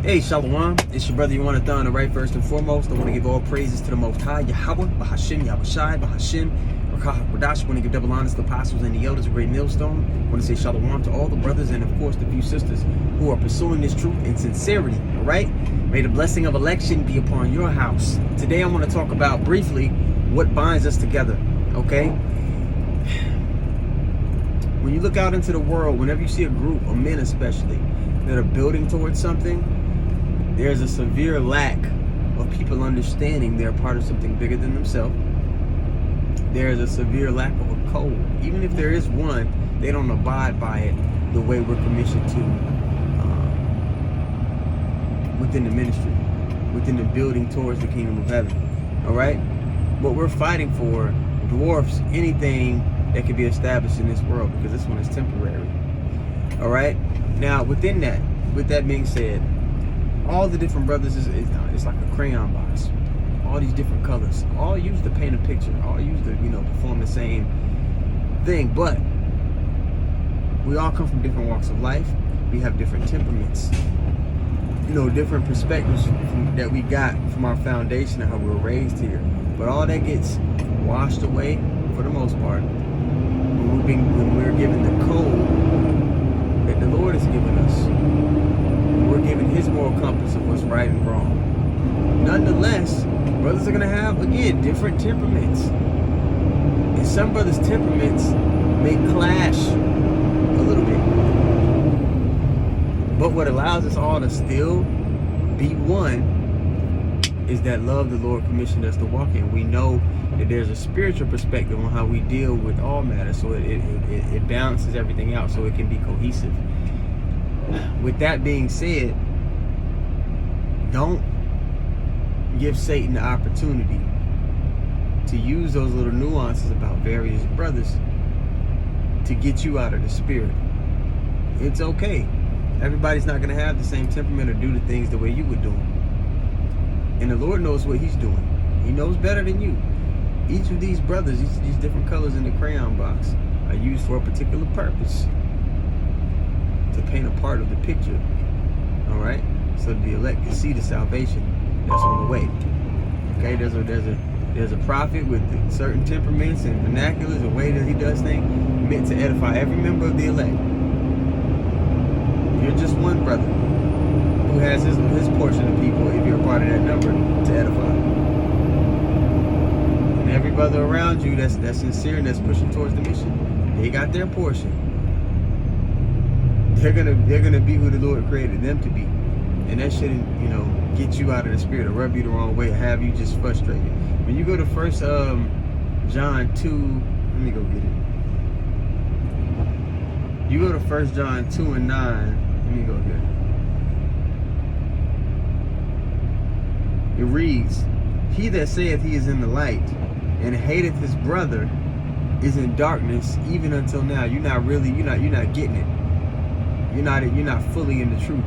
Hey, Shalom. It's your brother Yonathan. All right, first and foremost, I want to give all praises to the Most High, Yahweh, Bahashim, Yahushai, Bahashim, Rakah, Radash. I want to give double honors to the apostles and the elders of Great Millstone. I want to say Shalom to all the brothers and, of course, the few sisters who are pursuing this truth in sincerity. All right? May the blessing of election be upon your house. Today, I want to talk about briefly what binds us together. Okay? When you look out into the world, whenever you see a group of men especially that are building towards something, there's a severe lack of people understanding they're part of something bigger than themselves. There's a severe lack of a code. Even if there is one, they don't abide by it the way we're commissioned to within the ministry, within the building towards the kingdom of heaven. All right? What we're fighting for dwarfs anything that can be established in this world, because this one is temporary. All right? Now, within that, with that being said, all the different brothers it's like a crayon box. All these different colors, all used to paint a picture, all used to perform the same thing. But we all come from different walks of life. We have different temperaments, different perspectives that we got from our foundation and how we were raised here. But all that gets washed away for the most part when we're given the code that the Lord has given us. We're given his moral compass of what's right and wrong. Nonetheless, brothers are going to have, again, different temperaments. And some brothers' temperaments may clash a little bit. But what allows us all to still be one is that love the Lord commissioned us to walk in. We know that there's a spiritual perspective on how we deal with all matters, so it balances everything out so it can be cohesive. With that being said, don't give Satan the opportunity to use those little nuances about various brothers to get you out of the spirit. It's okay. Everybody's not going to have the same temperament or do the things the way you would do them. And the Lord knows what he's doing. He knows better than you. Each of these brothers, these different colors in the crayon box, are used for a particular purpose, to paint a part of the picture. All right, so the elect can see the salvation that's on the way. Okay, there's a prophet with certain temperaments and vernaculars, a way that he does things, meant to edify every member of the elect. You're just one brother who has his portion of people, if you're a part of that number, to edify. And every brother around you that's sincere and that's pushing towards the mission, they got their portion. They're gonna be who the Lord created them to be, and that shouldn't get you out of the spirit or rub you the wrong way or have you just frustrated. When you go to First John 2, let me go get it. You go to 1 John 2 and 9. Let me go get it. It reads, "He that saith he is in the light and hateth his brother is in darkness even until now." You're not getting it. You're not fully in the truth.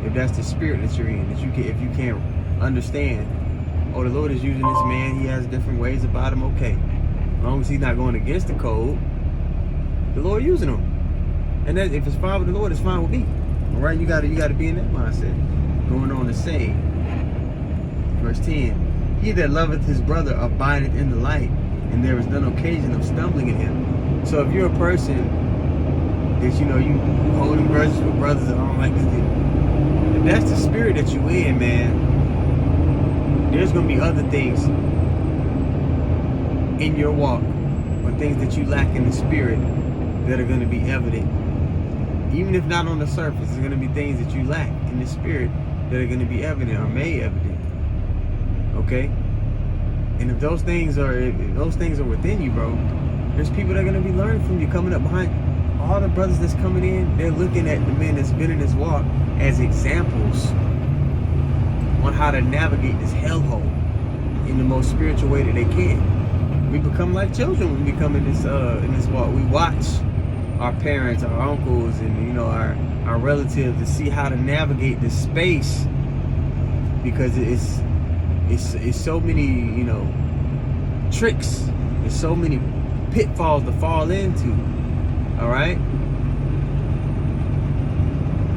If that's the spirit that you're in, if you can't understand, the Lord is using this man, he has different ways about him, okay. As long as he's not going against the code, the Lord using him. And that, if it's fine with the Lord, it's fine with me. All right, you gotta be in that mindset. Going on to say, verse 10, "He that loveth his brother abideth in the light, and there is none occasion of stumbling in him." So if you're a person that you holding grudges with brothers that don't like this, if that's the spirit that you in, man, there's gonna be other things in your walk or things that you lack in the spirit that are gonna be evident. Even if not on the surface, there's gonna be things that you lack in the spirit that are gonna be evident or made evident. Okay? And if those things are within you, bro, there's people that are gonna be learning from you, coming up behind. All the brothers that's coming in, they're looking at the men that's been in this walk as examples on how to navigate this hellhole in the most spiritual way that they can. We become like children when we come in this walk. We watch our parents, our uncles, and our relatives to see how to navigate this space, because it's so many tricks, there's so many pitfalls to fall into. All right,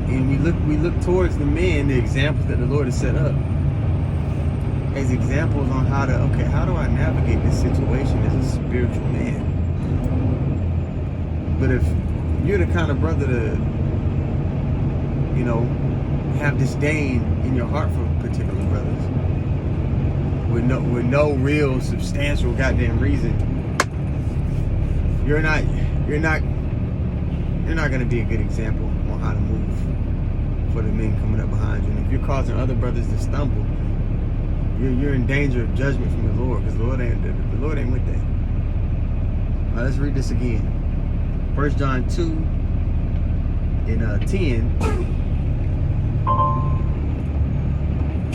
And we look towards the men, the examples that the Lord has set up, as examples on how do I navigate this situation as a spiritual man? But if you're the kind of brother to, have disdain in your heart for particular brothers, with no real substantial goddamn reason, you're not going to be a good example on how to move for the men coming up behind you. And if you're causing other brothers to stumble, you're in danger of judgment from the Lord, because the Lord ain't with that. All right, let's read this again. 1 John 2 and 10.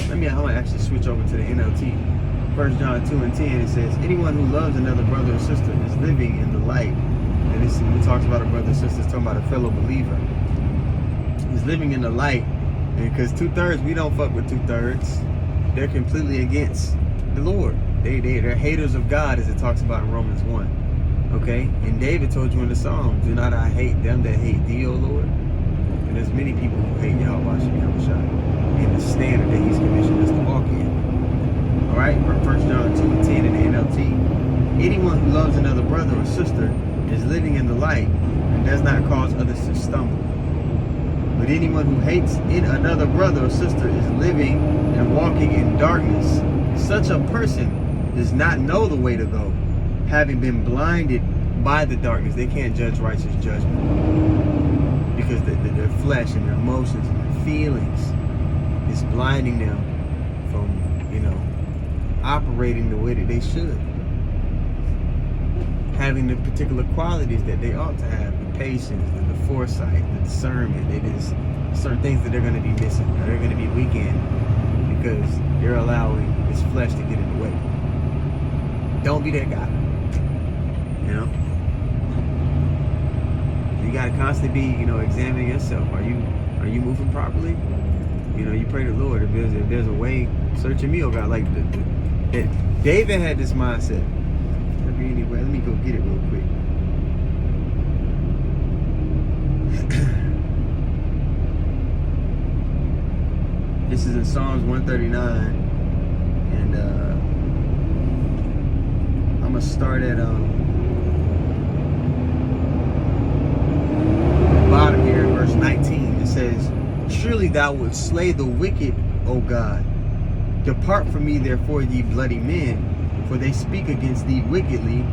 I'm gonna actually switch over to the NLT. 1 John 2 and 10, it says, anyone who loves another brother or sister is living in the light. And this, when we talks about a brother or sister, it's talking about a fellow believer. He's living in the light. And because 2/3, we don't fuck with 2/3. They're completely against the Lord. They're haters of God, as it talks about in Romans 1. Okay? And David told you in the Psalm, do not I hate them that hate thee, O Lord? And there's many people who hate Yahweh in the standard that he's commissioned us to walk in. Alright? 1 John 2 and 10 in the NLT. Anyone who loves another brother or sister is living in the light and does not cause others to stumble. But anyone who hates in another brother or sister is living and walking in darkness. Such a person does not know the way to go, having been blinded by the darkness. They can't judge righteous judgment because their flesh and their emotions and their feelings is blinding them from, operating the way that they should. Having the particular qualities that they ought to have, the patience, the foresight, the discernment. It is certain things that they're going to be missing, or they're going to be weak in, because they're allowing this flesh to get in the way. Don't be that guy. You got to constantly be, examining yourself. Are you moving properly? You pray to the Lord. If there's a way, search me, oh God. Like David had this mindset. Anyway, let me go get it real quick. This is in Psalms 139, and I'm gonna start at the bottom here, verse 19. It says, surely thou wouldst slay the wicked, O God. Depart from me, therefore, ye bloody men, for they speak against thee wickedly,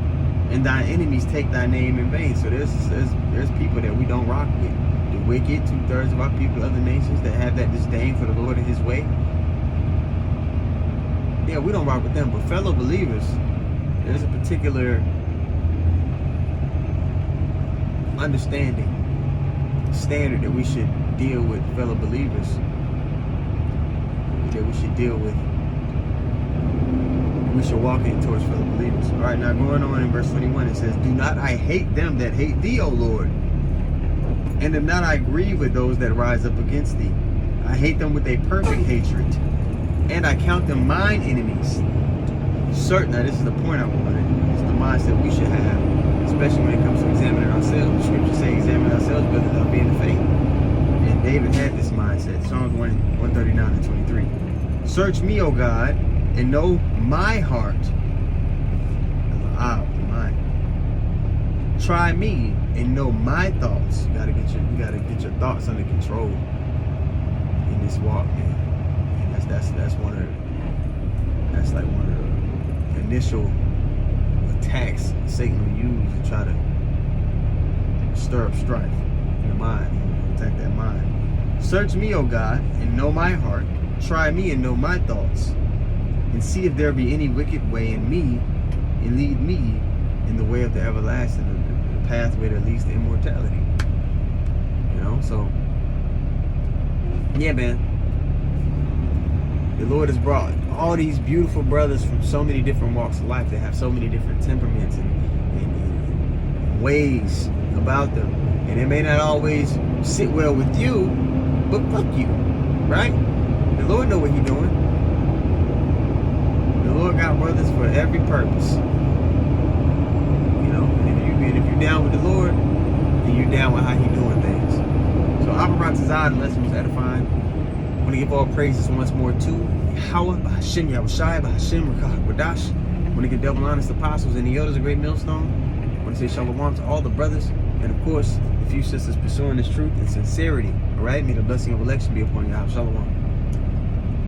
and thy enemies take thy name in vain. So there's people that we don't rock with. The wicked, 2/3 of our people, other nations that have that disdain for the Lord and his way. Yeah, we don't rock with them. But fellow believers, there's a particular understanding, standard that we should deal with fellow believers, that we should deal with. We should walk in towards fellow believers. All right, now going on in verse 21, it says, do not I hate them that hate thee, O Lord, and do not I grieve with those that rise up against thee. I hate them with a perfect hatred, and I count them mine enemies. Certain, now this is the point I wanted. It's the mindset we should have, especially when it comes to examining ourselves. The scriptures say examine ourselves, whether thou be in the faith. And David had this mindset. Psalms 139 and 23. Search me, O God, and know my heart. Mine. Try me and know my thoughts. You gotta get your thoughts under control in this walk, man. And that's one of the initial attacks Satan will use to try to stir up strife in the mind, attack that mind. Search me, O God, and know my heart. Try me and know my thoughts, and see if there be any wicked way in me, and lead me in the way of the everlasting, the pathway that leads to immortality. So yeah, man. The Lord has brought all these beautiful brothers from so many different walks of life that have so many different temperaments and ways about them. And it may not always sit well with you, but fuck you, right? The Lord know what He's doing. The Lord got brothers for every purpose. And if you're down with the Lord, then you're down with how He's doing things. So So Abaratazah, the lesson was edifying. I want to give all praises once more to Yahweh, Bahashim, Yahushai, Bahashim, Rakah, Radash. I want to give double honors to apostles and the elders of Great Millstone. I want to say shalom to all the brothers. And of course, the few sisters pursuing this truth in sincerity. All right? May the blessing of election be upon you. Shalom.